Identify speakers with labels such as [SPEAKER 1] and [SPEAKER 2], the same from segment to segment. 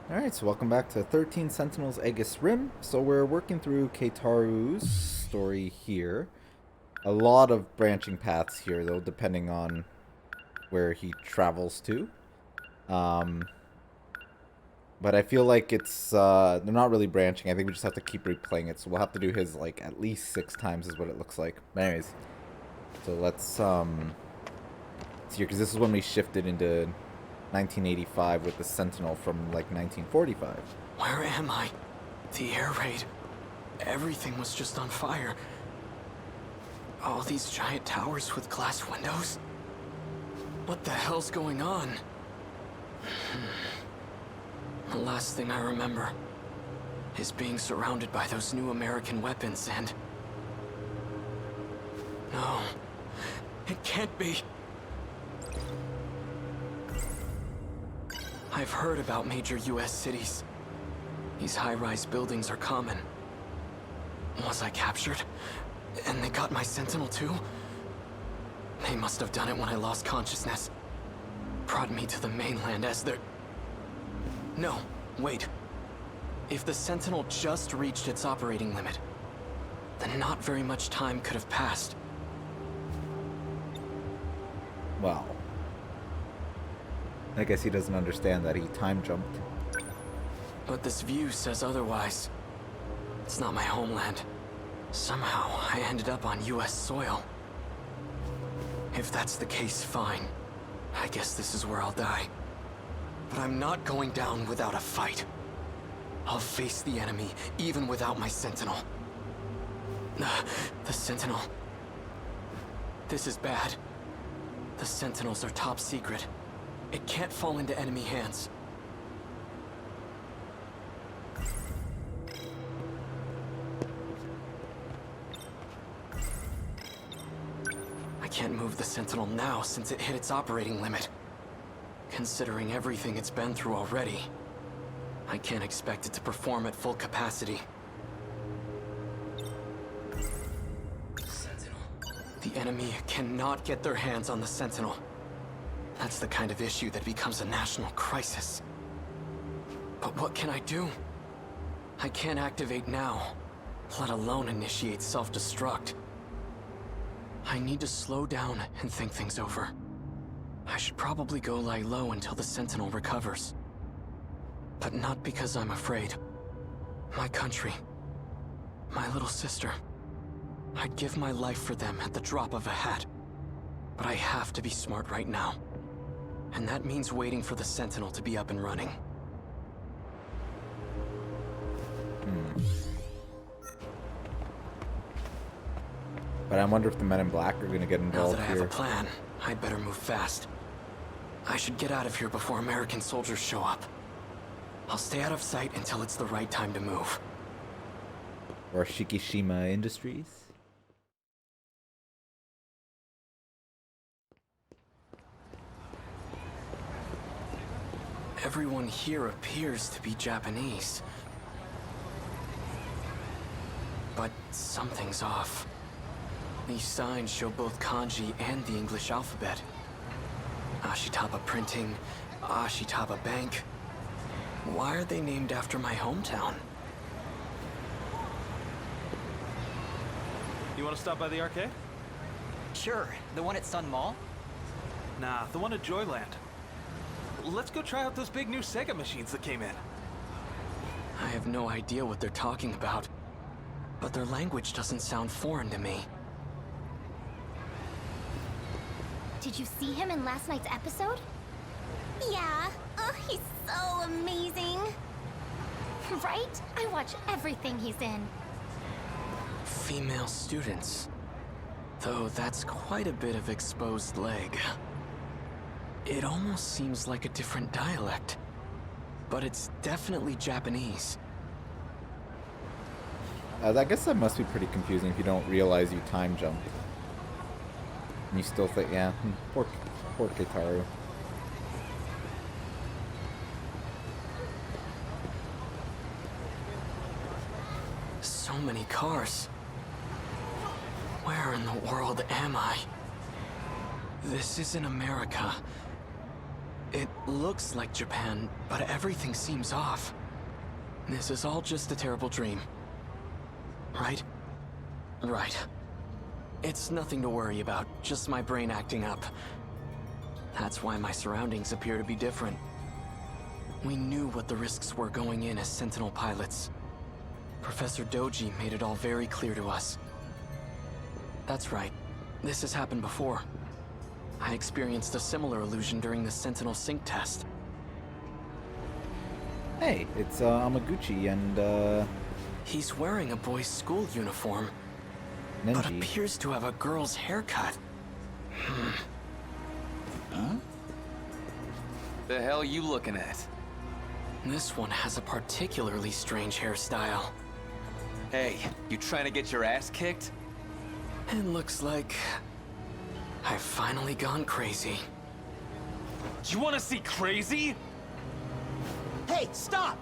[SPEAKER 1] Alright, so welcome back to 13 Sentinels Aegis Rim. So we're working through Keitaru's story here. A lot of branching paths here, though, depending on where he travels to. Um, but I feel like they're not really branching. I think we just have to keep replaying it. So we'll have to do his, like, at least 6 times is what it looks like. But anyways, so let's see here, because this is when we shifted into 1985 with the Sentinel from, like, 1945.
[SPEAKER 2] Where am I? The air raid. Everything was just on fire. All these giant towers with glass windows? What the hell's going on? The last thing I remember is being surrounded by those new American weapons and... No, it can't be. I've heard about major US cities. These high-rise buildings are common. Was I captured? And they got my Sentinel too? They must have done it when I lost consciousness. Brought me to the mainland as their... No, wait. If the Sentinel just reached its operating limit, then not very much time could have passed.
[SPEAKER 1] Wow. I guess he doesn't understand that he time jumped.
[SPEAKER 2] But this view says otherwise. It's not my homeland. Somehow, I ended up on US soil. If that's the case, fine. I guess this is where I'll die. But I'm not going down without a fight. I'll face the enemy, even without my Sentinel. The Sentinel. This is bad. The Sentinels are top secret. It can't fall into enemy hands. I can't move the Sentinel now since it hit its operating limit. Considering everything it's been through already, I can't expect it to perform at full capacity. Sentinel. The enemy cannot get their hands on the Sentinel. That's the kind of issue that becomes a national crisis. But what can I do? I can't activate now, let alone initiate self-destruct. I need to slow down and think things over. I should probably go lie low until the Sentinel recovers. But not because I'm afraid. My country, my little sister. I'd give my life for them at the drop of a hat. But I have to be smart right now. And that means waiting for the Sentinel to be up and running.
[SPEAKER 1] But I wonder if the Men in Black are going to get
[SPEAKER 2] Now
[SPEAKER 1] involved
[SPEAKER 2] that I
[SPEAKER 1] here.
[SPEAKER 2] have a plan, I'd better move fast. I should get out of here before American soldiers show up. I'll stay out of sight until it's the right time to move.
[SPEAKER 1] Or Shikishima Industries.
[SPEAKER 2] Everyone here appears to be Japanese. But something's off. These signs show both kanji and the English alphabet. Ashitaba Printing, Ashitaba Bank. Why are they named after my hometown?
[SPEAKER 3] You want to stop by the arcade?
[SPEAKER 4] Sure, the one at Sun Mall?
[SPEAKER 3] Nah, the one at Joyland. Let's go try out those big new Sega machines that came in.
[SPEAKER 2] I have no idea what they're talking about, but their language doesn't sound foreign to me.
[SPEAKER 5] Did you see him in last night's episode? Yeah. Oh, he's so amazing. Right? I watch everything he's in.
[SPEAKER 2] Female students. Though that's quite a bit of exposed leg. It almost seems like a different dialect. But it's definitely Japanese.
[SPEAKER 1] I guess that must be pretty confusing if you don't realize you time jumped. And you still think, yeah, poor Keitaru.
[SPEAKER 2] So many cars. Where in the world am I? This isn't America. It looks like Japan, but everything seems off. This is all just a terrible dream. Right? Right. It's nothing to worry about, just my brain acting up. That's why my surroundings appear to be different. We knew what the risks were going in as Sentinel pilots. Professor Doji made it all very clear to us. That's right. This has happened before. I experienced a similar illusion during the Sentinel sync test.
[SPEAKER 1] Hey, it's Amaguchi and
[SPEAKER 2] He's wearing a boy's school uniform, but
[SPEAKER 1] Nenji.
[SPEAKER 2] appears to have a girl's haircut.
[SPEAKER 6] The hell you looking at?
[SPEAKER 2] This one has a particularly strange hairstyle.
[SPEAKER 6] Hey, you trying to get your ass kicked?
[SPEAKER 2] It looks like I've finally gone crazy.
[SPEAKER 6] You wanna see crazy?
[SPEAKER 4] Hey, stop!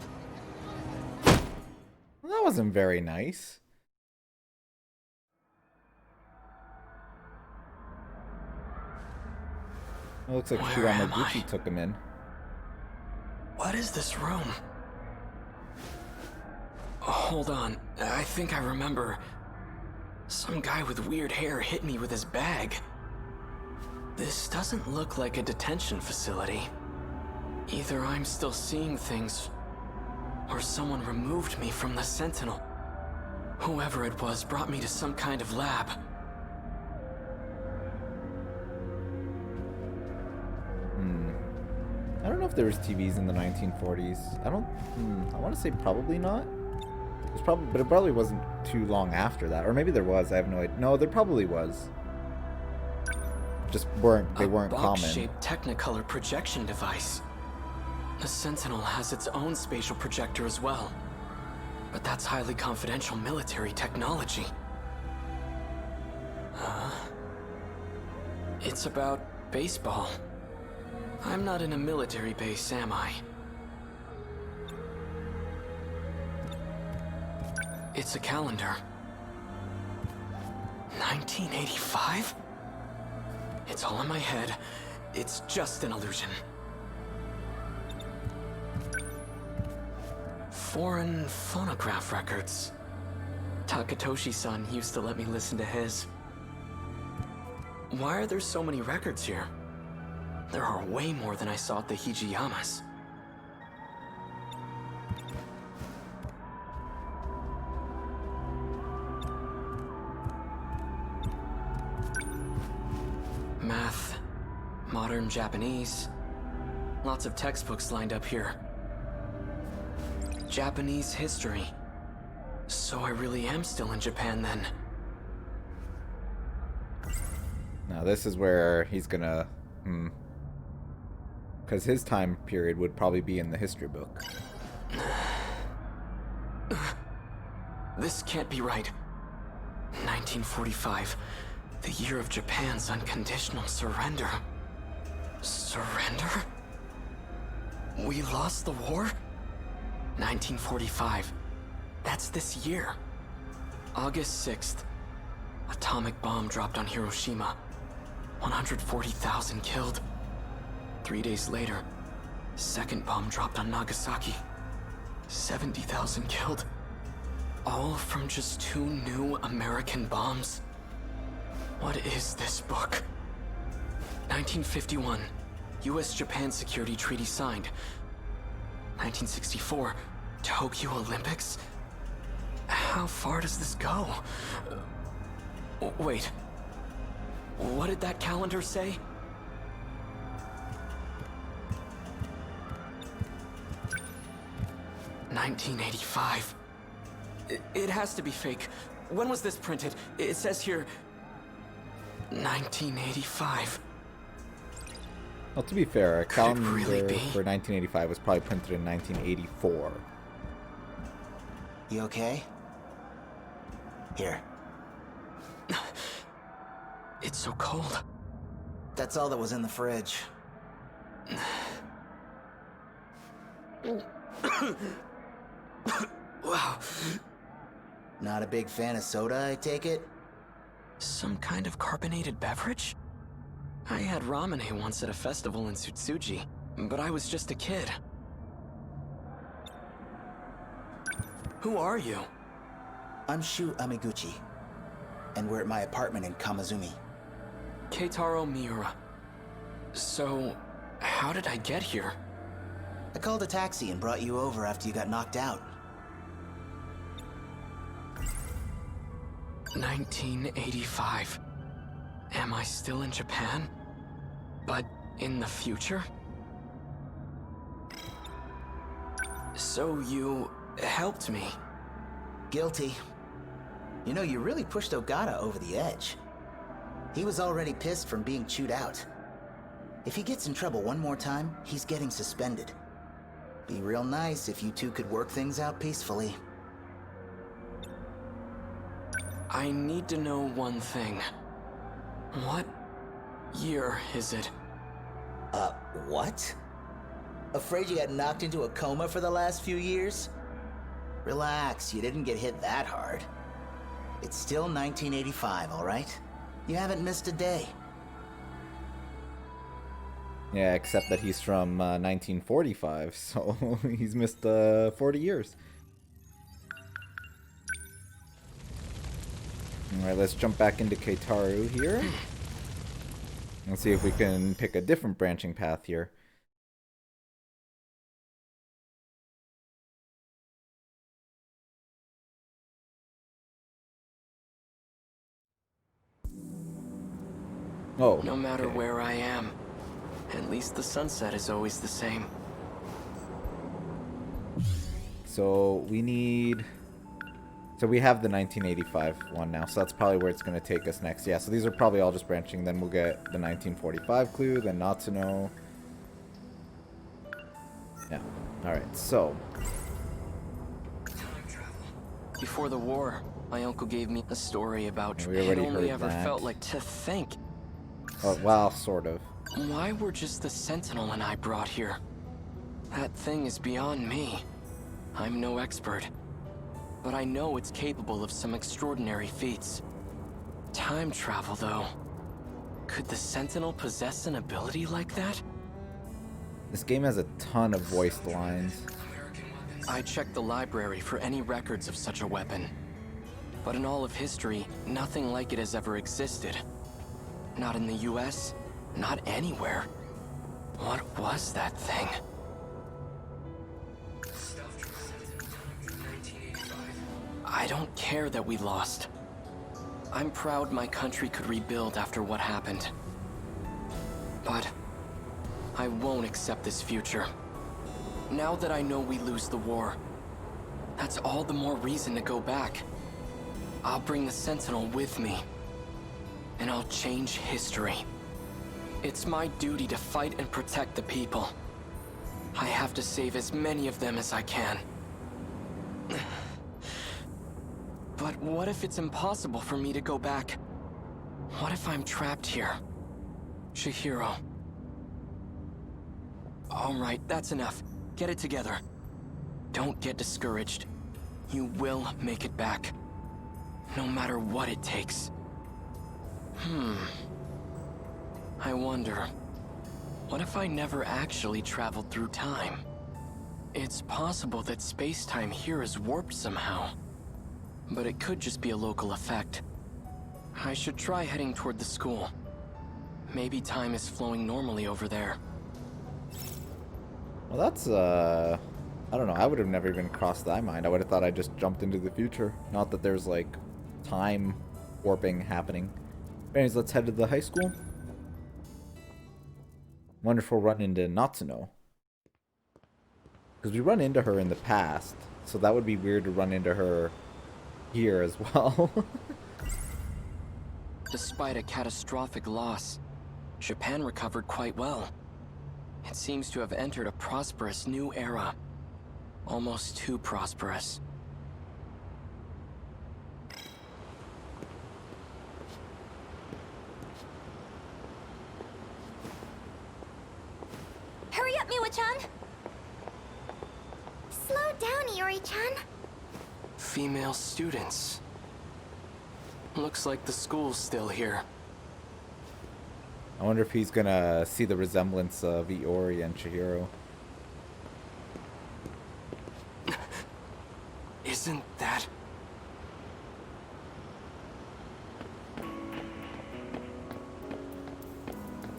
[SPEAKER 1] Well, that wasn't very nice. It looks like
[SPEAKER 2] Where am
[SPEAKER 1] Shiramaguchi
[SPEAKER 2] I?
[SPEAKER 1] took him in.
[SPEAKER 2] What is this room? Hold on, I think I remember. Some guy with weird hair hit me with his bag. This doesn't look like a detention facility. Either I'm still seeing things, or someone removed me from the Sentinel. Whoever it was brought me to some kind of lab.
[SPEAKER 1] I don't know if there was TVs in the 1940s. I want to say probably not. There's probably, but it probably wasn't too long after that. Or maybe there was, I have no idea. No, there probably was. Just they weren't common.
[SPEAKER 2] A box-shaped Technicolor projection device. The Sentinel has its own spatial projector as well. But that's highly confidential military technology. It's about baseball. I'm not in a military base, am I? It's a calendar. 1985? It's all in my head. It's just an illusion. Foreign phonograph records. Takatoshi-san used to let me listen to his. Why are there so many records here? There are way more than I saw at the Hijiyamas. Math, modern Japanese, lots of textbooks lined up here. Japanese history. So I really am still in Japan then.
[SPEAKER 1] Now this is where he's gonna, because his time period would probably be in the history book.
[SPEAKER 2] This can't be right. 1945, the year of Japan's unconditional surrender. Surrender? We lost the war? 1945. That's this year. August 6th. Atomic bomb dropped on Hiroshima. 140,000 killed. 3 days later, second bomb dropped on Nagasaki. 70,000 killed. All from just 2 new American bombs. What is this book? 1951, U.S.-Japan Security Treaty signed. 1964, Tokyo Olympics? How far does this go? Wait. What did that calendar say? $1985. It has to be fake. When was this printed? It says here 1985.
[SPEAKER 1] Well, to be fair, a calendar
[SPEAKER 2] really be?
[SPEAKER 1] for 1985 was probably printed in 1984.
[SPEAKER 4] You okay? Here.
[SPEAKER 2] It's so cold.
[SPEAKER 4] That's all that was in the fridge.
[SPEAKER 2] Wow.
[SPEAKER 4] Not a big fan of soda, I take it?
[SPEAKER 2] Some kind of carbonated beverage? I had ramen once at a festival in Tsutsuji. But I was just a kid. Who are you?
[SPEAKER 4] I'm Shu Amiguchi, and we're at my apartment in Kamazumi.
[SPEAKER 2] Keitaro Miura. So, how did I get here?
[SPEAKER 4] I called a taxi and brought you over after you got knocked out.
[SPEAKER 2] 1985. Am I still in Japan? But in the future? So you helped me.
[SPEAKER 4] Guilty. You know, you really pushed Ogata over the edge. He was already pissed from being chewed out. If he gets in trouble one more time, he's getting suspended. Be real nice if you two could work things out peacefully.
[SPEAKER 2] I need to know one thing. What year is it?
[SPEAKER 4] What? Afraid you got knocked into a coma for the last few years? Relax, you didn't get hit that hard. It's still 1985, all right? You haven't missed a day.
[SPEAKER 1] Yeah, except that he's from 1945, so he's missed 40 years. Alright, let's jump back into Keitaru here. Let's see if we can pick a different branching path here. Oh,
[SPEAKER 2] No matter
[SPEAKER 1] okay.
[SPEAKER 2] where I am, at least the sunset is always the same.
[SPEAKER 1] So we need... So we have the 1985 one now, so that's probably where it's going to take us next. Yeah, so these are probably all just branching. Then we'll get the 1945 clue, then Natsuno. Yeah, alright, so...
[SPEAKER 2] Before the war, my uncle gave me a story about
[SPEAKER 1] We
[SPEAKER 2] it
[SPEAKER 1] already
[SPEAKER 2] only
[SPEAKER 1] heard
[SPEAKER 2] ever
[SPEAKER 1] that.
[SPEAKER 2] felt like to think.
[SPEAKER 1] Oh, well, sort of.
[SPEAKER 2] Why were just the Sentinel and I brought here? That thing is beyond me. I'm no expert. But I know it's capable of some extraordinary feats. Time travel, though. Could the Sentinel possess an ability like that?
[SPEAKER 1] This game has a ton of voiced lines.
[SPEAKER 2] I checked the library for any records of such a weapon. But in all of history, nothing like it has ever existed. Not in the US, not anywhere. What was that thing? I don't care that we lost. I'm proud my country could rebuild after what happened. But I won't accept this future. Now that I know we lose the war, that's all the more reason to go back. I'll bring the Sentinel with me, and I'll change history. It's my duty to fight and protect the people. I have to save as many of them as I can. But what if it's impossible for me to go back? What if I'm trapped here? Chihiro. All right, that's enough. Get it together. Don't get discouraged. You will make it back. No matter what it takes. I wonder, what if I never actually traveled through time? It's possible that space-time here is warped somehow. But it could just be a local effect. I should try heading toward the school. Maybe time is flowing normally over there.
[SPEAKER 1] Well, that's, I don't know. I would have never even crossed that mind. I would have thought I just jumped into the future. Not that there's, like, time warping happening. Anyways, let's head to the high school. Wonderful run into Natsuno. Because we run into her in the past. So that would be weird to run into her here as well.
[SPEAKER 2] Despite a catastrophic loss, Japan recovered quite well. It seems to have entered a prosperous new era. Almost too prosperous.
[SPEAKER 5] Hurry up, Miwa-chan! Slow down, Iori-chan.
[SPEAKER 2] Female students. Looks like the school's still here.
[SPEAKER 1] I wonder if he's gonna see the resemblance of Iori and Chihiro.
[SPEAKER 6] Isn't that...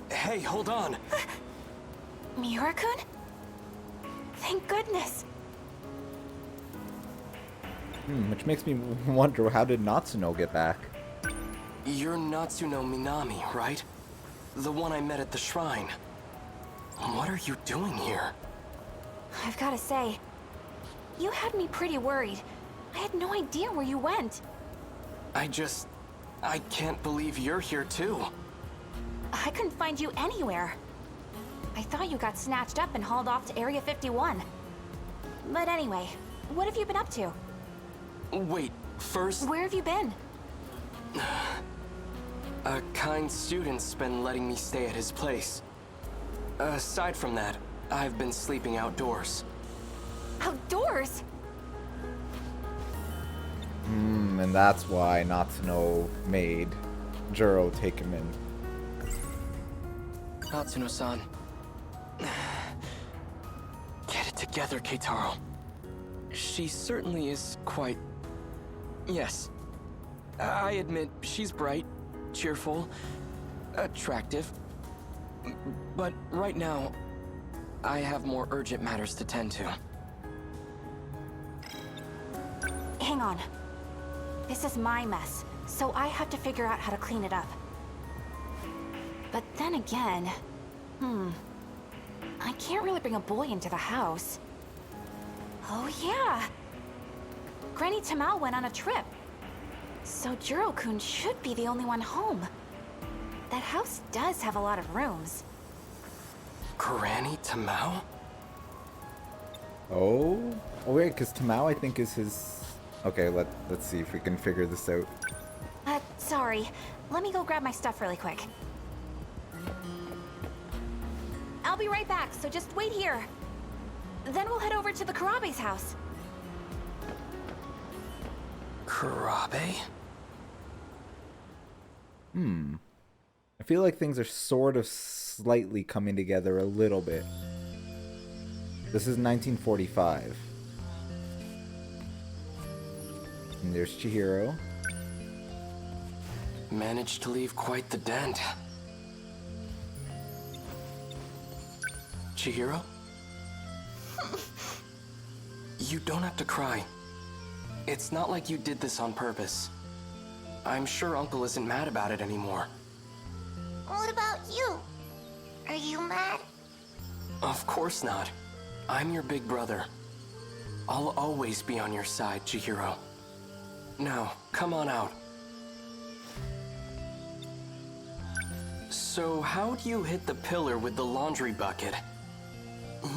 [SPEAKER 6] Hey, hold on!
[SPEAKER 5] Miura-kun? Thank goodness.
[SPEAKER 1] Which makes me wonder, how did Natsuno get back?
[SPEAKER 6] You're Natsuno Minami, right? The one I met at the shrine. What are you doing here?
[SPEAKER 5] I've gotta say, you had me pretty worried. I had no idea where you went.
[SPEAKER 6] I can't believe you're here too.
[SPEAKER 5] I couldn't find you anywhere. I thought you got snatched up and hauled off to Area 51. But anyway, what have you been up to?
[SPEAKER 6] Wait, first...
[SPEAKER 5] Where have you been?
[SPEAKER 6] A kind student's been letting me stay at his place. Aside from that, I've been sleeping outdoors.
[SPEAKER 5] Outdoors?
[SPEAKER 1] And that's why Natsuno made Juro take him in.
[SPEAKER 6] Natsuno-san. Get it together, Keitaro. She certainly is quite... Yes. I admit, she's bright, cheerful, attractive. But right now, I have more urgent matters to tend to.
[SPEAKER 5] Hang on. This is my mess, so I have to figure out how to clean it up. But then again, I can't really bring a boy into the house. Oh yeah! Granny Tamao went on a trip. So Juro-kun should be the only one home. That house does have a lot of rooms.
[SPEAKER 6] Granny Tamao?
[SPEAKER 1] Oh wait, because Tamao I think is his... Okay, let's see if we can figure this out.
[SPEAKER 5] Sorry. Let me go grab my stuff really quick. I'll be right back, so just wait here. Then we'll head over to the Karabe's house.
[SPEAKER 6] Karabe?
[SPEAKER 1] I feel like things are sort of slightly coming together a little bit. This is 1945. And there's Chihiro.
[SPEAKER 6] Managed to leave quite the dent. Chihiro? You don't have to cry. It's not like you did this on purpose. I'm sure Uncle isn't mad about it anymore.
[SPEAKER 5] What about you? Are you mad?
[SPEAKER 6] Of course not. I'm your big brother. I'll always be on your side, Chihiro. Now, come on out. So, how'd you hit the pillar with the laundry bucket?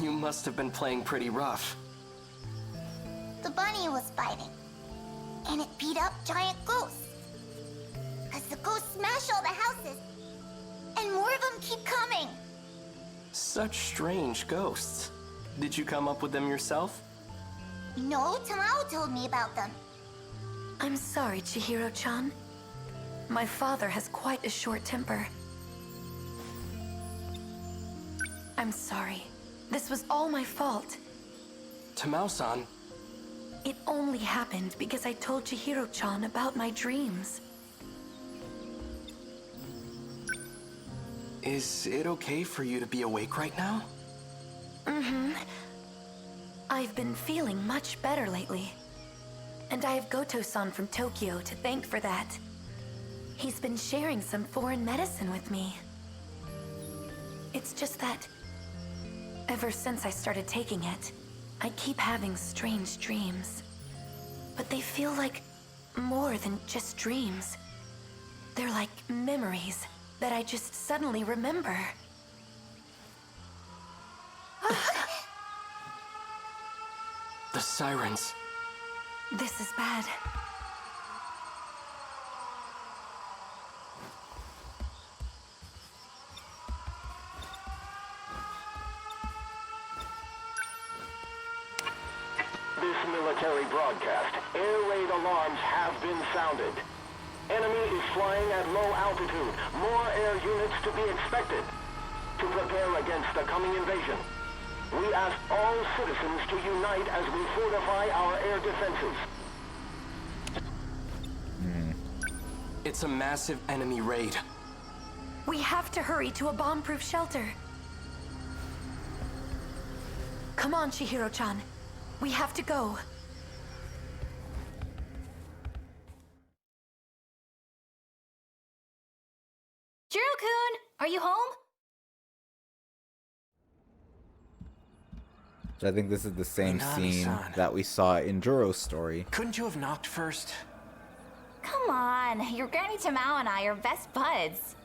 [SPEAKER 6] You must have been playing pretty rough.
[SPEAKER 5] The bunny was fighting. And it beat up giant ghosts. Cause the ghosts smash all the houses. And more of them keep coming.
[SPEAKER 6] Such strange ghosts. Did you come up with them yourself?
[SPEAKER 5] No, Tamao told me about them.
[SPEAKER 7] I'm sorry, Chihiro-chan. My father has quite a short temper. I'm sorry. This was all my fault.
[SPEAKER 6] Tamao-san.
[SPEAKER 7] It only happened because I told Chihiro-chan about my dreams.
[SPEAKER 6] Is it okay for you to be awake right now?
[SPEAKER 7] I've been feeling much better lately. And I have Goto-san from Tokyo to thank for that. He's been sharing some foreign medicine with me. It's just that, ever since I started taking it, I keep having strange dreams. But they feel like more than just dreams. They're like memories that I just suddenly remember.
[SPEAKER 6] The sirens.
[SPEAKER 7] This is bad.
[SPEAKER 8] This military broadcast. Air raid alarms have been sounded. Enemy is flying at low altitude. More air units to be expected. To prepare against the coming invasion, we ask all citizens to unite as we fortify our air defenses.
[SPEAKER 6] It's a massive enemy raid.
[SPEAKER 7] We have to hurry to a bomb-proof shelter. Come on, Chihiro-chan. We have to go.
[SPEAKER 5] Jiro-kun, are you home?
[SPEAKER 1] So I think this is the same scene
[SPEAKER 6] Minami-san.
[SPEAKER 1] that we saw in Juro's story.
[SPEAKER 6] Couldn't you have knocked first?
[SPEAKER 5] Come on, your Granny Tamao and I are best buds.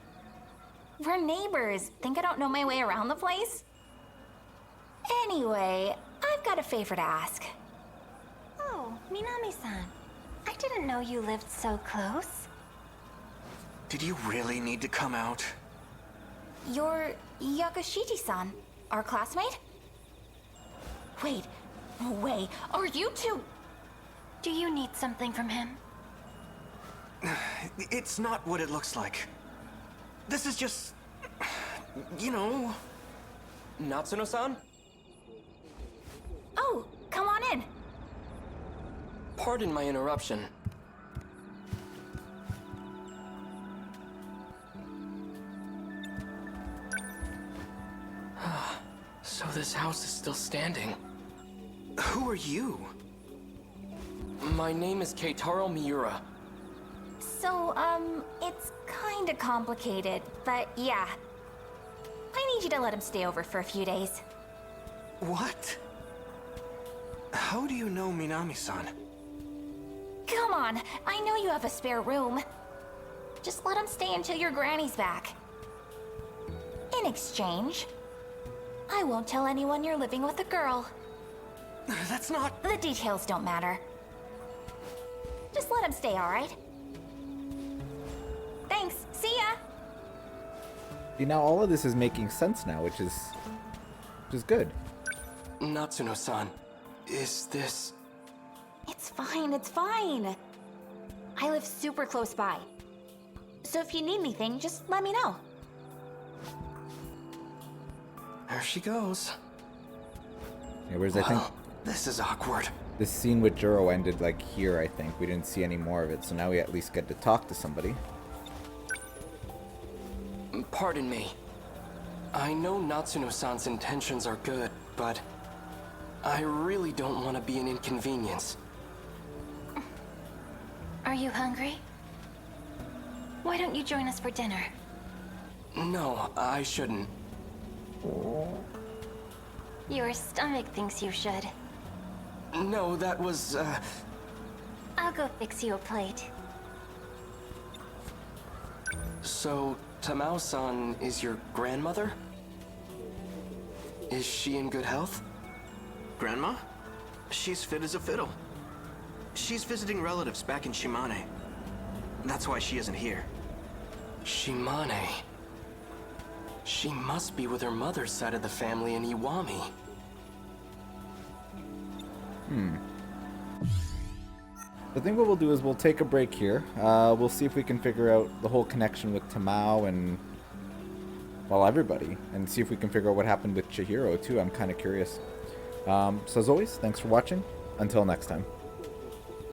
[SPEAKER 5] We're neighbors. Think I don't know my way around the place? Anyway, I've got a favor to ask.
[SPEAKER 9] Oh, Minami-san. I didn't know you lived so close.
[SPEAKER 6] Did you really need to come out?
[SPEAKER 5] You're Yakushiji-san, our classmate? Wait, are you two?
[SPEAKER 9] Do you need something from him?
[SPEAKER 6] It's not what it looks like. This is just... you know... Natsuno-san?
[SPEAKER 5] Oh, come on in.
[SPEAKER 6] Pardon my interruption. So this house is still standing. Who are you? My name is Keitaro Miura.
[SPEAKER 5] So, it's kinda complicated, but yeah. I need you to let him stay over for a few days.
[SPEAKER 6] What? How do you know Minami-san?
[SPEAKER 5] Come on, I know you have a spare room. Just let him stay until your granny's back. In exchange, I won't tell anyone you're living with a girl.
[SPEAKER 6] That's not...
[SPEAKER 5] The details don't matter. Just let him stay, alright? Thanks, see ya!
[SPEAKER 1] See, now all of this is making sense now, which is good.
[SPEAKER 6] Natsuno-san, is this...
[SPEAKER 5] It's fine. I live super close by. So if you need anything, just let me know.
[SPEAKER 6] There she goes.
[SPEAKER 1] Yeah, whereas I think
[SPEAKER 6] This is awkward.
[SPEAKER 1] this scene with Juro ended like here, I think. We didn't see any more of it, so now we at least get to talk to somebody.
[SPEAKER 6] Pardon me. I know Natsuno-san's intentions are good, but I really don't want to be an inconvenience.
[SPEAKER 9] Are you hungry? Why don't you join us for dinner?
[SPEAKER 6] No, I shouldn't.
[SPEAKER 9] Your stomach thinks you should.
[SPEAKER 6] No, that was,
[SPEAKER 9] I'll go fix you a plate.
[SPEAKER 6] So, Tamao-san is your grandmother? Is she in good health?
[SPEAKER 10] Grandma? She's fit as a fiddle. She's visiting relatives back in Shimane. That's why she isn't here.
[SPEAKER 6] Shimane. She must be with her mother's side of the family in Iwami.
[SPEAKER 1] I think what we'll do is we'll take a break here. We'll see if we can figure out the whole connection with Tamao and, well, everybody. And see if we can figure out what happened with Chihiro, too. I'm kind of curious. So as always, thanks for watching. Until next time.